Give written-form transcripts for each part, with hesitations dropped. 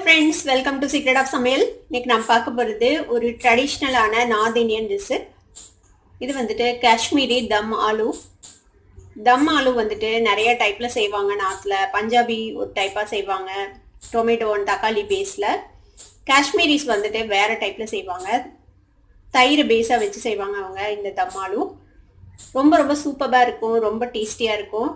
friends, welcome to Secret of Samayal. இன்னைக்கு நாம் பார்க்க போறது ஒரு ட்ரெடிஷனலான நார்த் இந்தியன் டிஷ். இது வந்துட்டு காஷ்மீரி தம் ஆலு. தம் ஆலு வந்துட்டு நிறைய டைப்ல செய்வாங்க. நார்த்ல பஞ்சாபி ஒரு டைப்பா செய்வாங்க, டொமேட்டோ அண்ட் தக்காளி பேஸ்ல. காஷ்மீரிஸ் வந்துட்டு வேற டைப்ல செய்வாங்க, தயிர் பேஸா வச்சு செய்வாங்க அவங்க. இந்த தம் ஆலு ரொம்ப ரொம்ப சூப்பராக இருக்கும், ரொம்ப டேஸ்டியா இருக்கும்.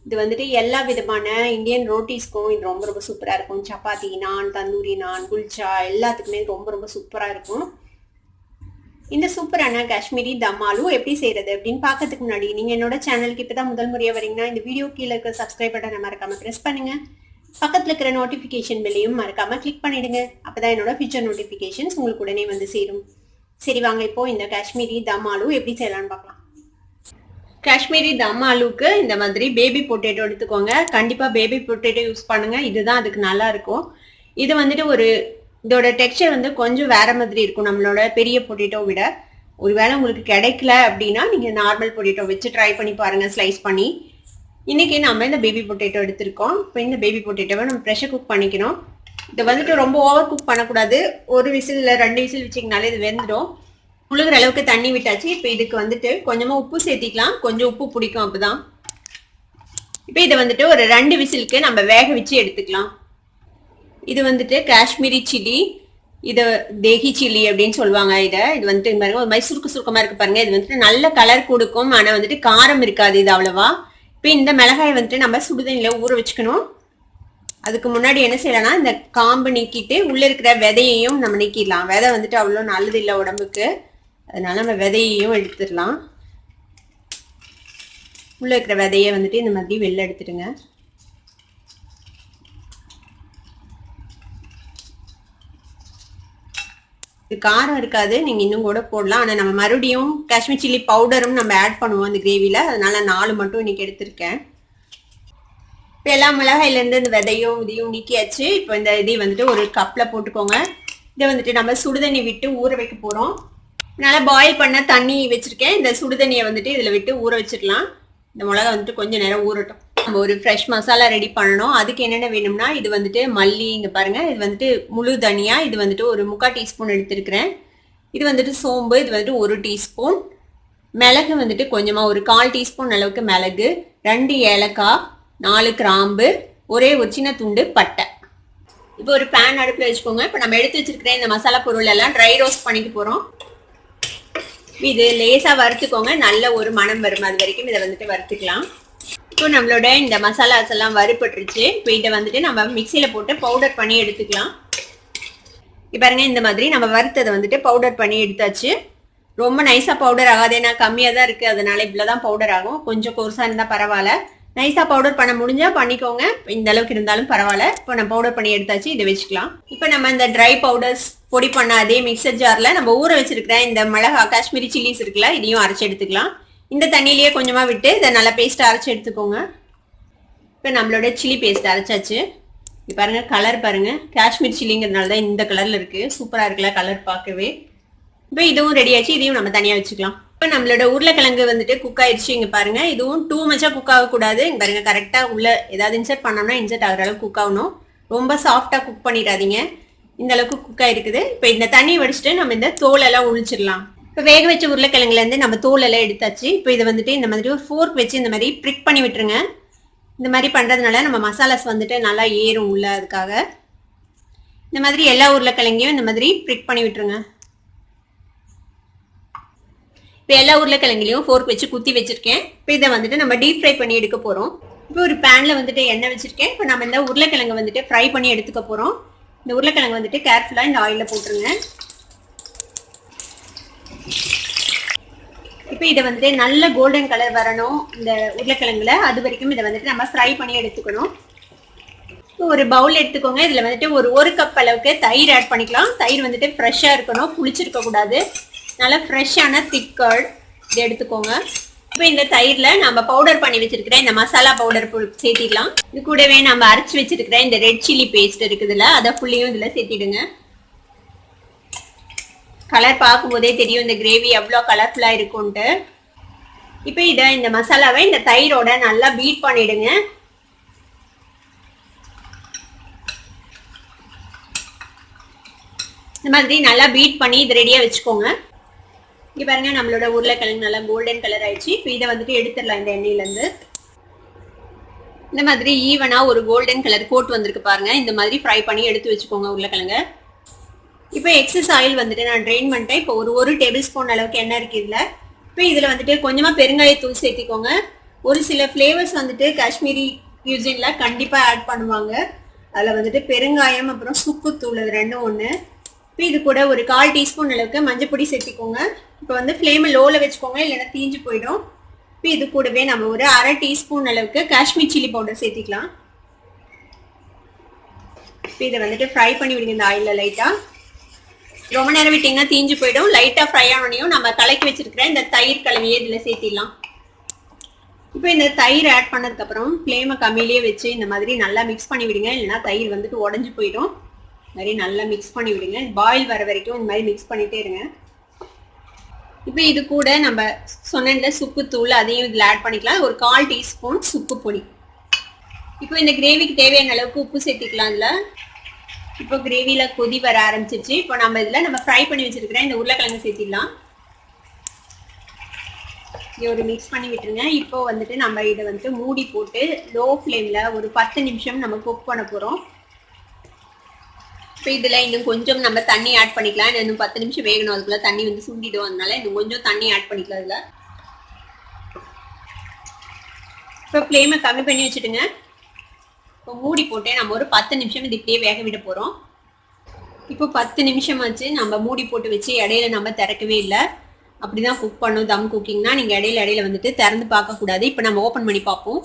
இது வந்துட்டு எல்லா விதமான இந்தியன் ரோட்டிஸ்க்கும் இது ரொம்ப ரொம்ப சூப்பராக இருக்கும். சப்பாத்தி, நான், தந்தூரி நான், குல்ச்சா எல்லாத்துக்குமே ரொம்ப ரொம்ப சூப்பராக இருக்கும். இந்த சூப்பரான காஷ்மீரி தம் ஆலு எப்படி செய்யறது அப்படின்னு பார்க்கறதுக்கு முன்னாடி நீங்கள் என்னோட சேனலுக்கு இப்போ தான் முதல் முறையாக வரீங்கன்னா இந்த வீடியோ கீழே இருக்க சப்ஸ்கிரைப் பட்டனை மறக்காம ப்ரெஸ் பண்ணுங்க. பக்கத்தில் இருக்கிற நோட்டிஃபிகேஷன் பெல்லையும் மறக்காம கிளிக் பண்ணிடுங்க. அப்போதான் என்னோட ஃபியூச்சர் நோட்டிஃபிகேஷன்ஸ் உங்களுக்கு உடனே வந்து சேரும். சரி வாங்க இப்போ இந்த காஷ்மீரி தம் ஆலு எப்படி செய்யலான்னு பார்க்கலாம். காஷ்மீரி தம் ஆலுக்கு இந்த மாதிரி பேபி பொட்டேட்டோ எடுத்துக்கோங்க. கண்டிப்பாக பேபி பொட்டேட்டோ யூஸ் பண்ணுங்க, இதுதான் அதுக்கு நல்லா இருக்கும். இது வந்துட்டு இதோட டெக்ஸ்சர் வந்து கொஞ்சம் வேற மாதிரி இருக்கும் நம்மளோட பெரிய பொட்டேட்டோ விட. ஒருவேளை உங்களுக்கு கிடைக்கல அப்படின்னா நீங்கள் நார்மல் பொட்டேட்டோ வச்சு ட்ரை பண்ணி பாருங்க, ஸ்லைஸ் பண்ணி. இன்னைக்கு நம்ம இந்த பேபி பொட்டேட்டோ எடுத்திருக்கோம். இப்போ இந்த பேபி பொட்டேட்டோவை நம்ம ப்ரெஷர் குக் பண்ணிக்கணும். இதை வந்துட்டு ரொம்ப ஓவர் குக் பண்ணக்கூடாது. ஒரு விசில் இல்லை 2 விசில் வச்சிங்கனாலே இது வெந்துடும். முழுகிற அளவுக்கு தண்ணி விட்டாச்சு. இப்போ இதுக்கு வந்துட்டு கொஞ்சமா உப்பு சேர்த்திக்கலாம், கொஞ்சம் உப்பு பிடிக்கும் அப்பதான். இப்போ இதை வந்துட்டு ஒரு 2 விசிலுக்கு நம்ம வேக வச்சு எடுத்துக்கலாம். இது வந்துட்டு காஷ்மீரி சில்லி, இது தேகி சில்லி அப்படின்னு சொல்லுவாங்க. இது வந்துட்டு பாருங்க ஒரு மாதிரி சுருக்கமா இருக்கு பாருங்க. இது வந்துட்டு நல்ல கலர் கொடுக்கும், ஆனா வந்துட்டு காரம் இருக்காது இது அவ்வளவா. இப்போ இந்த மிளகாயை வந்துட்டு நம்ம சுடுதண்ணில ஊற வச்சுக்கணும். அதுக்கு முன்னாடி என்ன செய்யலாம்னா இந்த காம்பு நீக்கிட்டு உள்ள இருக்கிற விதையையும் நம்ம நீக்கிடலாம். விதை வந்துட்டு அவ்வளோ நல்லது இல்லை உடம்புக்கு, அதனால நம்ம விதையையும் எடுத்துடலாம். உள்ள இருக்கிற விதையை வந்துட்டு இந்த மாதிரி வெளில எடுத்துடுங்க. இது காரம் இருக்காது, நீங்க இன்னும் கூட போடலாம். ஆனா நம்ம மறுபடியும் காஷ்மீர் சில்லி பவுடரும் நம்ம ஆட் பண்ணுவோம் அந்த கிரேவில, அதனால 4 மட்டும் இன்னைக்கு எடுத்திருக்கேன். இப்போ எல்லா மிளகாயில இருந்து இந்த விதையும் இதையும் நீக்கியாச்சு. இப்போ இந்த இதையும் வந்துட்டு ஒரு கப்ல போட்டுக்கோங்க. இதை வந்துட்டு நம்ம சுடுதண்ணி விட்டு ஊற வைக்க போறோம். நல்லா பாயில் பண்ண தண்ணி வச்சிருக்கேன். இந்த சுடுதண்ணியை வந்துட்டு இதில் விட்டு ஊற வச்சிடலாம். இந்த மிளகா வந்துட்டு கொஞ்சம் நேரம் ஊறட்டும். நம்ம ஒரு ஃப்ரெஷ் மசாலா ரெடி பண்ணணும். அதுக்கு என்னென்ன வேணும்னா இது வந்துட்டு மல்லி, இங்கே பாருங்க, இது வந்துட்டு முழு தனியா, இது வந்துட்டு ஒரு 3/4 டீஸ்பூன் எடுத்திருக்கிறேன். இது வந்துட்டு சோம்பு, இது வந்துட்டு 1 டீஸ்பூன். மிளகு வந்துட்டு கொஞ்சமாக ஒரு 1/4 டீஸ்பூன் அளவுக்கு மிளகு, 2 ஏலக்காய், 4 கிராம்பு, ஒரே ஒரு சின்ன துண்டு பட்டை. இப்போ ஒரு பேன் அடுப்பில் வச்சுக்கோங்க. இப்போ நம்ம எடுத்து வச்சிருக்கிற இந்த மசாலா பொருள் எல்லாம் ட்ரை ரோஸ்ட் பண்ணிக்க போகிறோம். இது லேசா வறுத்துக்கோங்க, நல்ல ஒரு மனம் வரும், அது வரைக்கும் இதை வந்துட்டு வறுத்துக்கலாம். இப்போ நம்மளோட இந்த மசாலாஸ் எல்லாம் வறுபட்டுருச்சு. இப்போ இதை வந்துட்டு நம்ம மிக்சியில போட்டு பவுடர் பண்ணி எடுத்துக்கலாம். இப்போ பாருங்க இந்த மாதிரி நம்ம வறுத்ததை வந்துட்டு பவுடர் பண்ணி எடுத்தாச்சு. ரொம்ப நைஸா பவுடர் ஆகாது, ஏன்னா கம்மியாக தான் இருக்கு, அதனால இவ்வளோதான் பவுடர் ஆகும். கொஞ்சம் கோர்ஸா இருந்தா பரவாயில்ல, நைஸா பவுடர் பண்ண முடிஞ்சா பண்ணிக்கோங்க. இந்த அளவுக்கு இருந்தாலும் பரவாயில்ல. இப்போ நம்ம பவுடர் பண்ணி எடுத்தாச்சு, இதை வச்சுக்கலாம். இப்போ நம்ம இந்த ட்ரை பவுடர்ஸ் பொடி பண்ண அதே மிக்சர் ஜார்ல நம்ம ஊற வச்சிருக்கிற இந்த மிளகா காஷ்மீரி சில்லிஸ் இருக்குல்ல, இதையும் அரைச்சி எடுத்துக்கலாம். இந்த தண்ணியிலேயே கொஞ்சமா விட்டு இதை நல்லா பேஸ்ட் அரைச்சி எடுத்துக்கோங்க. இப்போ நம்மளோட சில்லி பேஸ்ட் அரைச்சாச்சு. இப்போ பாருங்க கலர் பாருங்க, காஷ்மீர் சில்லிங்கிறதுனால தான் இந்த கலர்ல இருக்கு, சூப்பரா இருக்குல்ல கலர் பார்க்கவே. இப்போ இதுவும் ரெடி ஆச்சு, இதையும் நம்ம தனியா வச்சுக்கலாம். இப்போ நம்மளோட உருளைக்கிழங்கு வந்துட்டு குக் ஆயிடுச்சு. இங்க பாருங்க, இதுவும் டூ மச்சா குக் ஆகக்கூடாது. இங்க பாருங்க கரெக்டா உள்ள ஏதாவது இன்சர்ட் பண்ணோம்னா இன்சர்ட் ஆகிற அளவுக்கு குக் ஆகணும். ரொம்ப சாஃப்டா குக் பண்ணிடாதீங்க. இந்த அளவுக்கு குக் ஆயிருக்குது. இப்போ இந்த தண்ணி வடிச்சுட்டு நம்ம இந்த தோல் எல்லாம் உழிச்சிடலாம். இப்போ வேக வச்ச உருளைக்கிழங்குல இருந்து நம்ம தோல் எல்லாம் எடுத்தாச்சு. இப்போ இதை வந்துட்டு இந்த மாதிரி ஒரு ஃபோர்க் வச்சு இந்த மாதிரி ப்ரிக் பண்ணி விட்டுருங்க. இந்த மாதிரி பண்றதுனால நம்ம மசாலாஸ் வந்துட்டு நல்லா ஏறும் உள்ள, அதுக்காக இந்த மாதிரி எல்லா உருளைக்கிழங்கையும் இந்த மாதிரி ப்ரிக் பண்ணி விட்டுருங்க. இப்போ எல்லா உருளைக்கிழங்குலையும் ஃபோர்க் வச்சு குத்தி வச்சிருக்கேன். இப்போ இதை வந்துட்டு நம்ம டீப் ஃப்ரை பண்ணி எடுக்க போறோம். இப்போ ஒரு பேன்ல வந்துட்டு எண்ணெய் வச்சிருக்கேன். இப்போ நம்ம இந்த உருளைக்கிழங்கு வந்துட்டு ஃப்ரை பண்ணி எடுத்துக்க போறோம். இந்த உருளைக்கிழங்கு வந்துட்டு கேர்ஃபுல்லா இந்த ஆயில போட்டுருங்க. இப்போ இதை வந்துட்டு நல்ல கோல்டன் கலர் வரணும் இந்த உருளைக்கிழங்குல, அது வரைக்கும் இதை வந்துட்டு நம்ம ஃப்ரை பண்ணி எடுத்துக்கணும். ஒரு பவுல் எடுத்துக்கோங்க. இதுல வந்துட்டு ஒரு கப் அளவுக்கு தயிர் ஆட் பண்ணிக்கலாம். தயிர் வந்துட்டு ஃப்ரெஷ்ஷா இருக்கணும், புளிச்சிருக்க கூடாது. நல்லா ஃப்ரெஷ்ஷான திக் கர்ட் இதை எடுத்துக்கோங்க. இப்போ இந்த தயிர்ல நம்ம பவுடர் பண்ணி வச்சிருக்கிற இந்த மசாலா பவுடர் சேர்த்திடலாம். இது கூடவே நம்ம அரைச்சி வச்சிருக்கிற இந்த ரெட் சில்லி பேஸ்ட் இருக்குதுல்ல, அதை ஃபுல்லையும் இதுல சேர்த்திடுங்க. கலர் பார்க்கும் போதே தெரியும் இந்த கிரேவி எவ்வளோ கலர்ஃபுல்லா இருக்கும்ட்டு. இப்போ இதை இந்த மசாலாவை இந்த தயிரோட நல்லா பீட் பண்ணிடுங்க. இந்த மாதிரி நல்லா பீட் பண்ணி இது ரெடியா வச்சுக்கோங்க. இங்க பாருங்க நம்மளோட உருளைக்கிழங்கு நல்லா கோல்டன் கலர் ஆயிடுச்சு. இப்போ இதை வந்துட்டு எடுத்துடலாம் இந்த எண்ணெயில இருந்து. இந்த மாதிரி ஈவனா ஒரு கோல்டன் கலர் கோட் வந்திருக்கு பாருங்க. இந்த மாதிரி ஃப்ரை பண்ணி எடுத்து வச்சுக்கோங்க உருளைக்கிழங்க. இப்போ எக்ஸஸ் ஆயில் வந்துட்டு நான் ட்ரெயின் பண்ணிட்டேன். இப்போ ஒரு டேபிள் ஸ்பூன் அளவுக்கு எண்ணெய் இருக்கு இதுல. இப்போ இதுல வந்துட்டு கொஞ்சமா பெருங்காயத்தூள் சேர்த்திக்கோங்க. ஒரு சில ஃபிளேவர்ஸ் வந்துட்டு காஷ்மீரி க்யூசின்ல கண்டிப்பா ஆட் பண்ணுவாங்க. அதுல வந்துட்டு பெருங்காயம் அப்புறம் சுக்குத்தூள் அது ரெண்டும் ஒண்ணு. இப்போ இது கூட ஒரு 1/4 டீஸ்பூன் அளவுக்கு மஞ்சள் பொடி சேர்த்திக்கோங்க. இப்போ வந்து ஃப்ளேமை லோல வச்சுக்கோங்க, இல்லைன்னா தீஞ்சு போயிடும். இப்போ இது கூடவே நம்ம ஒரு 1/2 டீஸ்பூன் அளவுக்கு காஷ்மீர் சில்லி பவுடர் சேர்த்திக்கலாம். இப்போ இதை வந்துட்டு ஃப்ரை பண்ணி விடுங்க இந்த ஆயில லைட்டா. ரொம்ப நேரம் விட்டீங்கன்னா தீஞ்சு போயிடும். லைட்டா ஃப்ரை ஆனோனையும் நம்ம கலக்கி வச்சிருக்கிற இந்த தயிர் கலவையே இதுல சேர்த்திடலாம். இப்போ இந்த தயிர் ஆட் பண்ணதுக்கு அப்புறம் ஃப்ளேமை கம்மியிலேயே வச்சு இந்த மாதிரி நல்லா மிக்ஸ் பண்ணி விடுங்க, இல்லைன்னா தயிர் வந்துட்டு உடஞ்சு போயிடும். இந்த மாதிரி நல்லா மிக்ஸ் பண்ணி விடுங்க. பாயில் வர வரைக்கும் இந்த மாதிரி மிக்ஸ் பண்ணிட்டே இருங்க. இப்போ இது கூட நம்ம சொன்ன சுக்குத்தூள் அதையும் இதில் ஆட் பண்ணிக்கலாம். ஒரு 1/4 டீஸ்பூன் சுக்கு பொடி. இப்போ இந்த கிரேவிக்கு தேவையான அளவுக்கு உப்பு சேர்த்திக்கலாம் இதில். இப்போ கிரேவியில கொதி வர ஆரம்பிச்சிருச்சு. இப்போ நம்ம இதில் நம்ம ஃப்ரை பண்ணி வச்சிருக்கிற இந்த உருளைக்கிழங்கு சேர்த்திடலாம். ஒரு மிக்ஸ் பண்ணி விட்டுருங்க. இப்போ வந்துட்டு நம்ம இதை வந்துட்டு மூடி போட்டு லோ ஃப்ளேம்ல ஒரு 10 நிமிஷம் நம்ம குக் பண்ண போறோம். இப்போ இதுல இன்னும் கொஞ்சம் நம்ம தண்ணி ஆட் பண்ணிக்கலாம். இன்னும் 10 நிமிஷம் வேகணும், அதுக்குள்ள தண்ணி வந்து சுண்டிடும். அதனால இன்னும் கொஞ்சம் தண்ணி ஆட் பண்ணிக்கலாம் இதுல. இப்போ ஃப்ளேமை கம்மி பண்ணி வச்சுட்டுங்க. இப்போ மூடி போட்டு நம்ம ஒரு 10 நிமிஷம் இது இப்படியே வேக விட போறோம். இப்போ 10 நிமிஷம் ஆச்சு. நம்ம மூடி போட்டு வச்சு இடையில நம்ம திறக்கவே இல்லை. அப்படிதான் குக் பண்ணும் தம் குக்கிங்னா. நீங்க இடையில வந்துட்டு திறந்து பார்க்க கூடாது. இப்போ நம்ம ஓபன் பண்ணி பார்ப்போம்.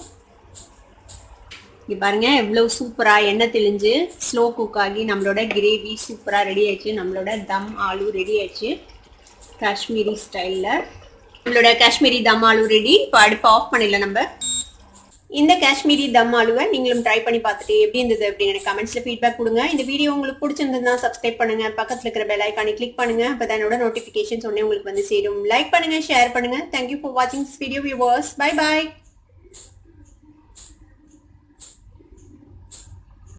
இங்க பாருங்க எவ்வளவு சூப்பரா எண்ணெய் தெளிஞ்சு ஸ்லோ குக் ஆகி நம்மளோட கிரேவி சூப்பரா ரெடி ஆயிடுச்சு. நம்மளோட தம் ஆலு ரெடி ஆயிடுச்சு காஷ்மீரி ஸ்டைல்ல. நம்மளோட காஷ்மீரி தம் ஆலு ரெடி. இப்போ அடுப்பு ஆஃப் பண்ணிடலாம் நம்ம. இந்த காஷ்மீரி தம் ஆலுவை நீங்களும் ட்ரை பண்ணி பார்த்துட்டு எப்படி இருந்தது அப்படின்னு எனக்கு கமெண்ட்ஸ்ல ஃபீட்பேக் கொடுங்க. இந்த வீடியோ உங்களுக்கு பிடிச்சிருந்ததுன்னா சப்ஸ்கிரைப் பண்ணுங்க, பக்கத்துல இருக்கிற பெல் ஐகானை கிளிக் பண்ணுங்க. அப்பதான் என்னோட நோட்டிபிகேஷன்ஸ் உடனே உங்களுக்கு வந்து சேரும். லைக் பண்ணுங்க, ஷேர் பண்ணுங்க. தேங்க்யூ ஃபார் வாட்சிங் this video viewers. Bye bye.